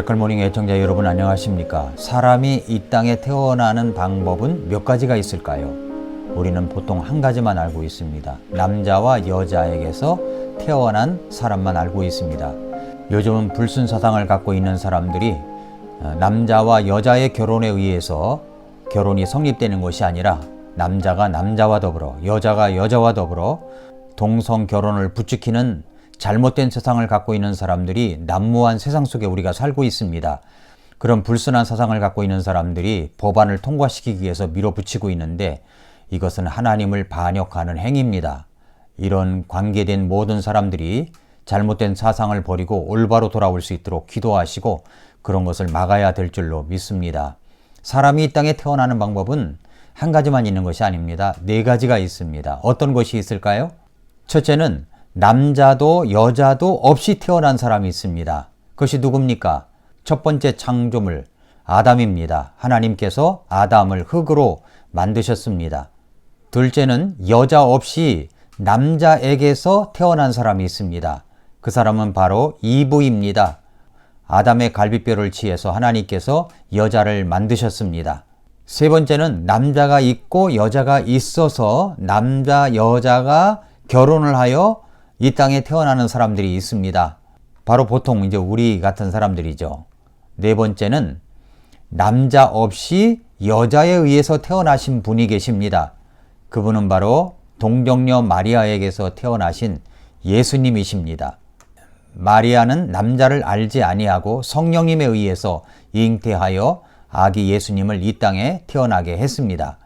미라클모닝 애청자 여러분 안녕하십니까? 사람이 이 땅에 태어나는 방법은 몇 가지가 있을까요? 우리는 보통 한 가지만 알고 있습니다. 남자와 여자에게서 태어난 사람만 알고 있습니다. 요즘은 불순사상을 갖고 있는 사람들이 남자와 여자의 결혼에 의해서 결혼이 성립되는 것이 아니라 남자가 남자와 더불어 여자가 여자와 더불어 동성 결혼을 부추기는 잘못된 세상을 갖고 있는 사람들이 난무한 세상 속에 우리가 살고 있습니다. 그런 불순한 사상을 갖고 있는 사람들이 법안을 통과시키기 위해서 밀어붙이고 있는데 이것은 하나님을 반역하는 행위입니다. 이런 관계된 모든 사람들이 잘못된 사상을 버리고 올바로 돌아올 수 있도록 기도하시고 그런 것을 막아야 될 줄로 믿습니다. 사람이 이 땅에 태어나는 방법은 한 가지만 있는 것이 아닙니다. 네 가지가 있습니다. 어떤 것이 있을까요? 첫째는 남자도 여자도 없이 태어난 사람이 있습니다. 그것이 누굽니까? 첫 번째 창조물 아담입니다. 하나님께서 아담을 흙으로 만드셨습니다. 둘째는 여자 없이 남자에게서 태어난 사람이 있습니다. 그 사람은 바로 이브입니다. 아담의 갈비뼈를 취해서 하나님께서 여자를 만드셨습니다. 세 번째는 남자가 있고 여자가 있어서 남자 여자가 결혼을 하여 이 땅에 태어나는 사람들이 있습니다. 바로 보통 이제 우리 같은 사람들이죠. 네 번째는 남자 없이 여자에 의해서 태어나신 분이 계십니다. 그분은 바로 동정녀 마리아에게서 태어나신 예수님이십니다. 마리아는 남자를 알지 아니하고 성령님에 의해서 잉태하여 아기 예수님을 이 땅에 태어나게 했습니다.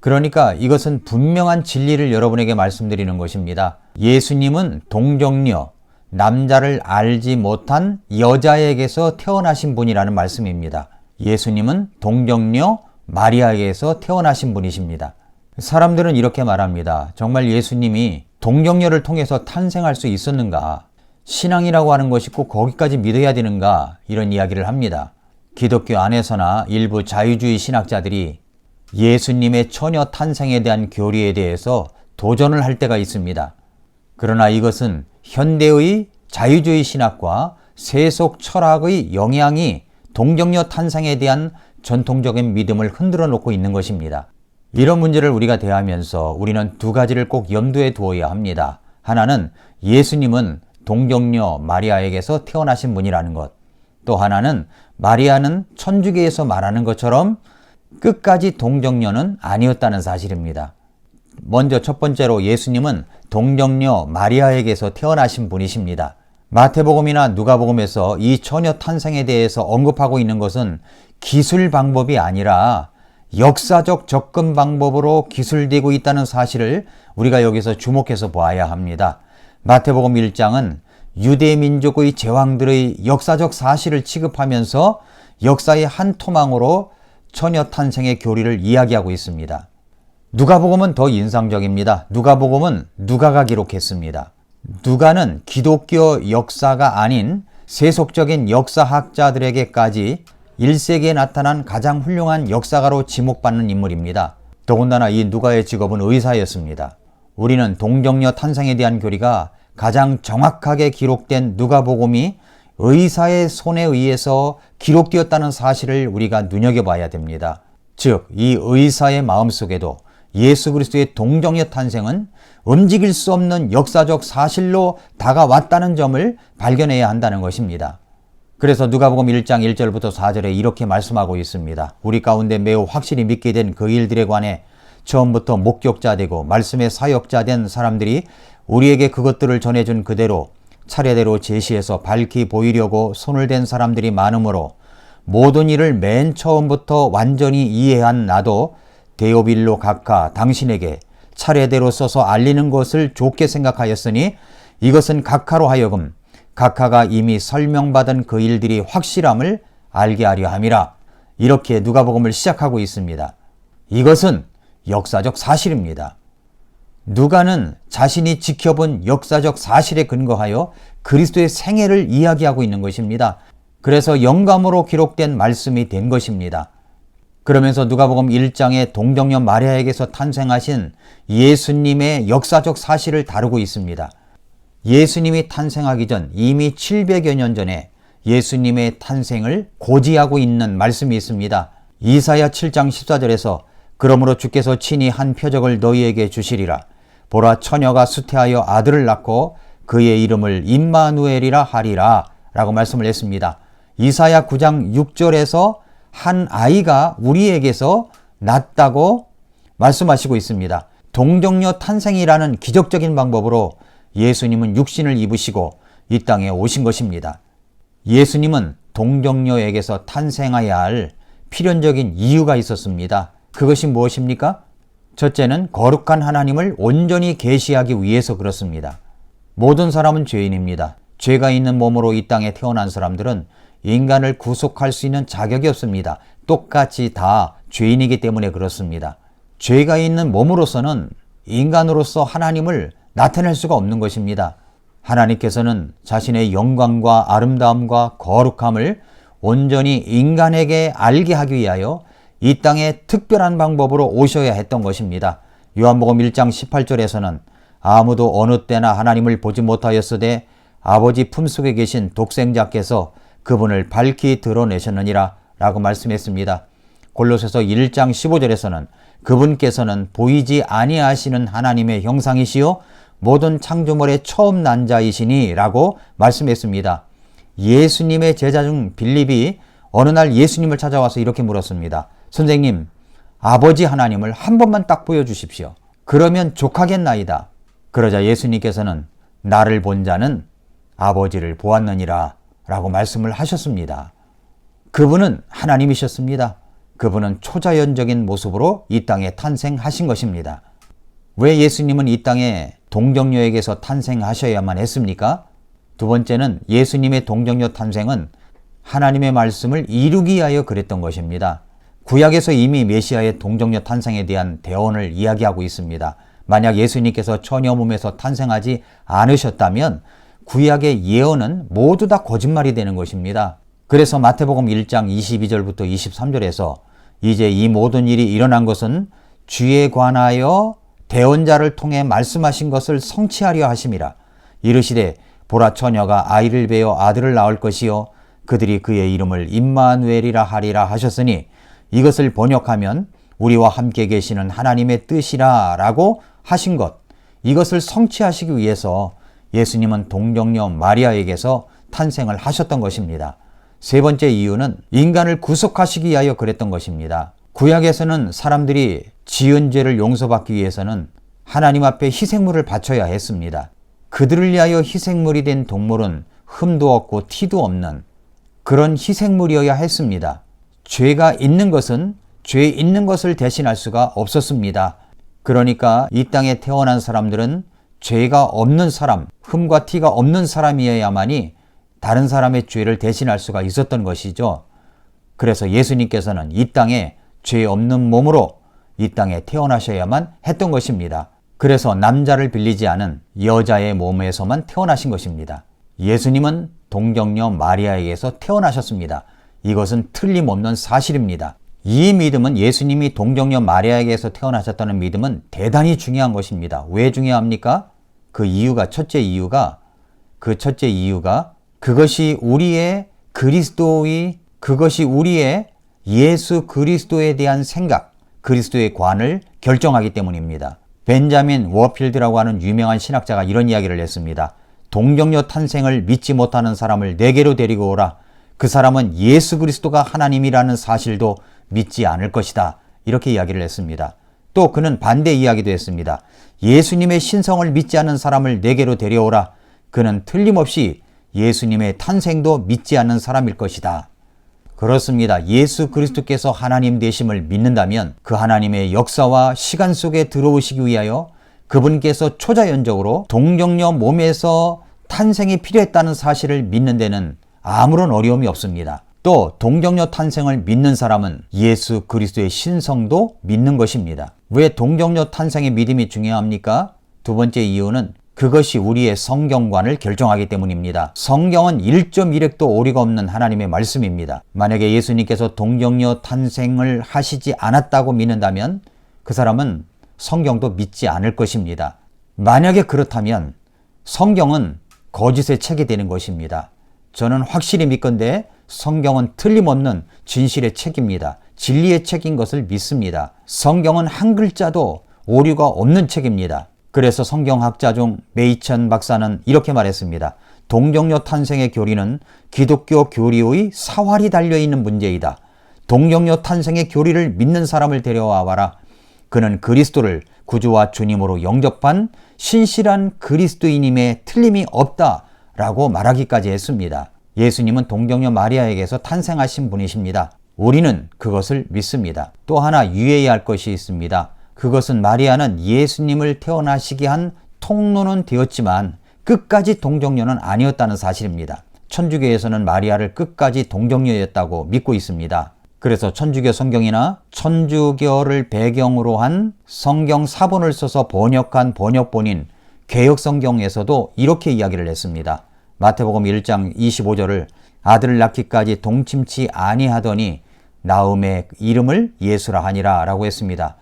그러니까 이것은 분명한 진리를 여러분에게 말씀드리는 것입니다. 예수님은 동정녀, 남자를 알지 못한 여자에게서 태어나신 분이라는 말씀입니다. 예수님은 동정녀 마리아에게서 태어나신 분이십니다. 사람들은 이렇게 말합니다. 정말 예수님이 동정녀를 통해서 탄생할 수 있었는가? 신앙이라고 하는 것이 꼭 거기까지 믿어야 되는가? 이런 이야기를 합니다. 기독교 안에서나 일부 자유주의 신학자들이 예수님의 처녀 탄생에 대한 교리에 대해서 도전을 할 때가 있습니다. 그러나 이것은 현대의 자유주의 신학과 세속 철학의 영향이 동정녀 탄생에 대한 전통적인 믿음을 흔들어 놓고 있는 것입니다. 이런 문제를 우리가 대하면서 우리는 두 가지를 꼭 염두에 두어야 합니다. 하나는 예수님은 동정녀 마리아에게서 태어나신 분이라는 것. 또 하나는 마리아는 천주교에서 말하는 것처럼 끝까지 동정녀는 아니었다는 사실입니다. 먼저 첫 번째로 예수님은 동정녀 마리아에게서 태어나신 분이십니다. 마태복음이나 누가복음에서 이 처녀 탄생에 대해서 언급하고 있는 것은 기술 방법이 아니라 역사적 접근 방법으로 기술되고 있다는 사실을 우리가 여기서 주목해서 보아야 합니다. 마태복음 1장은 유대 민족의 제왕들의 역사적 사실을 취급하면서 역사의 한 토막으로 처녀 탄생의 교리를 이야기하고 있습니다. 누가복음은 더 인상적입니다. 누가복음은 누가가 기록했습니다. 누가는 기독교 역사가 아닌 세속적인 역사학자들에게까지 1세기에 나타난 가장 훌륭한 역사가로 지목받는 인물입니다. 더군다나 이 누가의 직업은 의사였습니다. 우리는 동정녀 탄생에 대한 교리가 가장 정확하게 기록된 누가복음이 의사의 손에 의해서 기록되었다는 사실을 우리가 눈여겨봐야 됩니다. 즉, 이 의사의 마음속에도 예수 그리스도의 동정녀 탄생은 움직일 수 없는 역사적 사실로 다가왔다는 점을 발견해야 한다는 것입니다. 그래서 누가복음 1장 1절부터 4절에 이렇게 말씀하고 있습니다. 우리 가운데 매우 확실히 믿게 된 그 일들에 관해 처음부터 목격자 되고 말씀의 사역자 된 사람들이 우리에게 그것들을 전해준 그대로 차례대로 제시해서 밝히 보이려고 손을 댄 사람들이 많으므로 모든 일을 맨 처음부터 완전히 이해한 나도 데오빌로 각하 당신에게 차례대로 써서 알리는 것을 좋게 생각하였으니 이것은 각하로 하여금 각하가 이미 설명받은 그 일들이 확실함을 알게 하려 함이라. 이렇게 누가복음을 시작하고 있습니다. 이것은 역사적 사실입니다. 누가는 자신이 지켜본 역사적 사실에 근거하여 그리스도의 생애를 이야기하고 있는 것입니다. 그래서 영감으로 기록된 말씀이 된 것입니다. 그러면서 누가복음 1장에 동정녀 마리아에게서 탄생하신 예수님의 역사적 사실을 다루고 있습니다. 예수님이 탄생하기 전 이미 700여 년 전에 예수님의 탄생을 고지하고 있는 말씀이 있습니다. 이사야 7장 14절에서 그러므로 주께서 친히 한 표적을 너희에게 주시리라. 보라, 처녀가 수태하여 아들을 낳고 그의 이름을 임마누엘이라 하리라 라고 말씀을 했습니다. 이사야 9장 6절에서 한 아이가 우리에게서 낳았다고 말씀하시고 있습니다. 동정녀 탄생이라는 기적적인 방법으로 예수님은 육신을 입으시고 이 땅에 오신 것입니다. 예수님은 동정녀에게서 탄생해야 할 필연적인 이유가 있었습니다. 그것이 무엇입니까? 첫째는 거룩한 하나님을 온전히 계시하기 위해서 그렇습니다. 모든 사람은 죄인입니다. 죄가 있는 몸으로 이 땅에 태어난 사람들은 인간을 구속할 수 있는 자격이 없습니다. 똑같이 다 죄인이기 때문에 그렇습니다. 죄가 있는 몸으로서는 인간으로서 하나님을 나타낼 수가 없는 것입니다. 하나님께서는 자신의 영광과 아름다움과 거룩함을 온전히 인간에게 알게 하기 위하여 이 땅에 특별한 방법으로 오셔야 했던 것입니다. 요한복음 1장 18절에서는 아무도 어느 때나 하나님을 보지 못하였으되 아버지 품속에 계신 독생자께서 그분을 밝히 드러내셨느니라 라고 말씀했습니다. 골로새서 1장 15절에서는 그분께서는 보이지 아니하시는 하나님의 형상이시요 모든 창조물의 처음 난 자이시니 라고 말씀했습니다. 예수님의 제자 중 빌립이 어느 날 예수님을 찾아와서 이렇게 물었습니다. 선생님, 아버지 하나님을 한 번만 딱 보여주십시오. 그러면 족하겠나이다. 그러자 예수님께서는 나를 본 자는 아버지를 보았느니라 라고 말씀을 하셨습니다. 그분은 하나님이셨습니다. 그분은 초자연적인 모습으로 이 땅에 탄생하신 것입니다. 왜 예수님은 이 땅에 동정녀에게서 탄생하셔야만 했습니까? 두 번째는 예수님의 동정녀 탄생은 하나님의 말씀을 이루기 위하여 그랬던 것입니다. 구약에서 이미 메시아의 동정녀 탄생에 대한 대언을 이야기하고 있습니다. 만약 예수님께서 처녀 몸에서 탄생하지 않으셨다면 구약의 예언은 모두 다 거짓말이 되는 것입니다. 그래서 마태복음 1장 22절부터 23절에서 이제 이 모든 일이 일어난 것은 주에 관하여 대언자를 통해 말씀하신 것을 성취하려 하심이라. 이르시되 보라, 처녀가 아이를 베어 아들을 낳을 것이요 그들이 그의 이름을 임마누엘이라 하리라 하셨으니 이것을 번역하면 우리와 함께 계시는 하나님의 뜻이라 라고 하신 것, 이것을 성취하시기 위해서 예수님은 동정녀 마리아에게서 탄생을 하셨던 것입니다. 세 번째 이유는 인간을 구속하시기 위하여 그랬던 것입니다. 구약에서는 사람들이 지은 죄를 용서받기 위해서는 하나님 앞에 희생물을 바쳐야 했습니다. 그들을 위하여 희생물이 된 동물은 흠도 없고 티도 없는 그런 희생물이어야 했습니다. 죄가 있는 것은 죄 있는 것을 대신할 수가 없었습니다. 그러니까 이 땅에 태어난 사람들은 죄가 없는 사람, 흠과 티가 없는 사람이어야만이 다른 사람의 죄를 대신할 수가 있었던 것이죠. 그래서 예수님께서는 이 땅에 죄 없는 몸으로 이 땅에 태어나셔야만 했던 것입니다. 그래서 남자를 빌리지 않은 여자의 몸에서만 태어나신 것입니다. 예수님은 동정녀 마리아에게서 태어나셨습니다. 이것은 틀림없는 사실입니다. 이 믿음은 예수님이 동정녀 마리아에게서 태어나셨다는 믿음은 대단히 중요한 것입니다. 왜 중요합니까? 그 첫째 이유가 그것이 우리의 예수 그리스도에 대한 생각, 그리스도의 관을 결정하기 때문입니다. 벤자민 워필드라고 하는 유명한 신학자가 이런 이야기를 했습니다. 동정녀 탄생을 믿지 못하는 사람을 내게로 데리고 오라. 그 사람은 예수 그리스도가 하나님이라는 사실도 믿지 않을 것이다. 이렇게 이야기를 했습니다. 또 그는 반대 이야기도 했습니다. 예수님의 신성을 믿지 않는 사람을 내게로 데려오라. 그는 틀림없이 예수님의 탄생도 믿지 않는 사람일 것이다. 그렇습니다. 예수 그리스도께서 하나님 되심을 믿는다면 그 하나님의 역사와 시간 속에 들어오시기 위하여 그분께서 초자연적으로 동정녀 몸에서 탄생이 필요했다는 사실을 믿는 데는 아무런 어려움이 없습니다. 또 동정녀 탄생을 믿는 사람은 예수 그리스도의 신성도 믿는 것입니다. 왜 동정녀 탄생의 믿음이 중요합니까? 두 번째 이유는 그것이 우리의 성경관을 결정하기 때문입니다. 성경은 1.1획도 오리가 없는 하나님의 말씀입니다. 만약에 예수님께서 동정녀 탄생을 하시지 않았다고 믿는다면 그 사람은 성경도 믿지 않을 것입니다. 만약에 그렇다면 성경은 거짓의 책이 되는 것입니다. 저는 확실히 믿건대 성경은 틀림없는 진실의 책입니다. 진리의 책인 것을 믿습니다. 성경은 한 글자도 오류가 없는 책입니다. 그래서 성경학자 중 메이천 박사는 이렇게 말했습니다. 동정녀 탄생의 교리는 기독교 교리의 사활이 달려있는 문제이다. 동정녀 탄생의 교리를 믿는 사람을 데려와 봐라. 그는 그리스도를 구주와 주님으로 영접한 신실한 그리스도인임에 틀림이 없다 라고 말하기까지 했습니다. 예수님은 동정녀 마리아에게서 탄생하신 분이십니다. 우리는 그것을 믿습니다. 또 하나 유의해야 할 것이 있습니다. 그것은 마리아는 예수님을 태어나시게 한 통로는 되었지만 끝까지 동정녀는 아니었다는 사실입니다. 천주교에서는 마리아를 끝까지 동정녀였다고 믿고 있습니다. 그래서 천주교 성경이나 천주교를 배경으로 한 성경 사본을 써서 번역한 번역본인 개역성경에서도 이렇게 이야기를 했습니다. 마태복음 1장 25절을 아들을 낳기까지 동침치 아니하더니 나음의 이름을 예수라 하니라 라고 했습니다.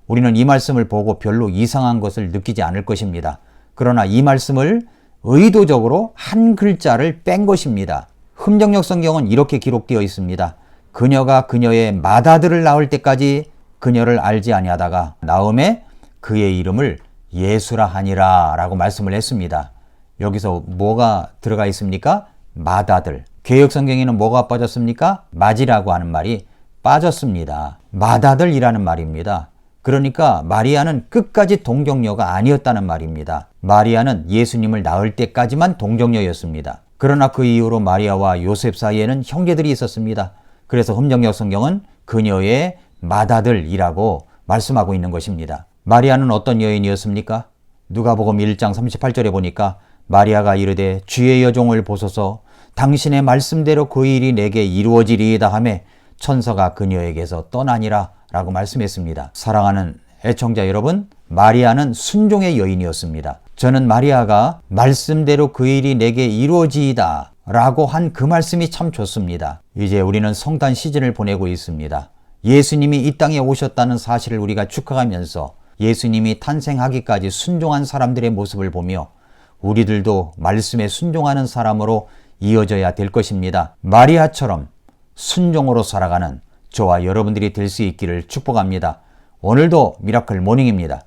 우리는 이 말씀을 보고 별로 이상한 것을 느끼지 않을 것입니다. 그러나 이 말씀을 의도적으로 한 글자를 뺀 것입니다. 흠정역 성경은 이렇게 기록되어 있습니다. 그녀가 그녀의 맏아들을 낳을 때까지 그녀를 알지 아니하다가 나음에 그의 이름을 예수라 하니라 라고 말씀을 했습니다. 여기서 뭐가 들어가 있습니까? 맏아들. 개역성경에는 뭐가 빠졌습니까? 맏이라고 하는 말이 빠졌습니다. 맏아들이라는 말입니다. 그러니까 마리아는 끝까지 동정녀가 아니었다는 말입니다. 마리아는 예수님을 낳을 때까지만 동정녀였습니다. 그러나 그 이후로 마리아와 요셉 사이에는 형제들이 있었습니다. 그래서 흠정역 성경은 그녀의 맏아들이라고 말씀하고 있는 것입니다. 마리아는 어떤 여인이었습니까? 누가복음 1장 38절에 보니까 마리아가 이르되 주의 여종을 보소서 당신의 말씀대로 그 일이 내게 이루어지리이다 하매 천사가 그녀에게서 떠나니라 라고 말씀했습니다. 사랑하는 애청자 여러분, 마리아는 순종의 여인이었습니다. 저는 마리아가 말씀대로 그 일이 내게 이루어지이다 라고 한 그 말씀이 참 좋습니다. 이제 우리는 성탄 시즌을 보내고 있습니다. 예수님이 이 땅에 오셨다는 사실을 우리가 축하하면서 예수님이 탄생하기까지 순종한 사람들의 모습을 보며 우리들도 말씀에 순종하는 사람으로 이어져야 될 것입니다. 마리아처럼 순종으로 살아가는 저와 여러분들이 될 수 있기를 축복합니다. 오늘도 미라클 모닝입니다.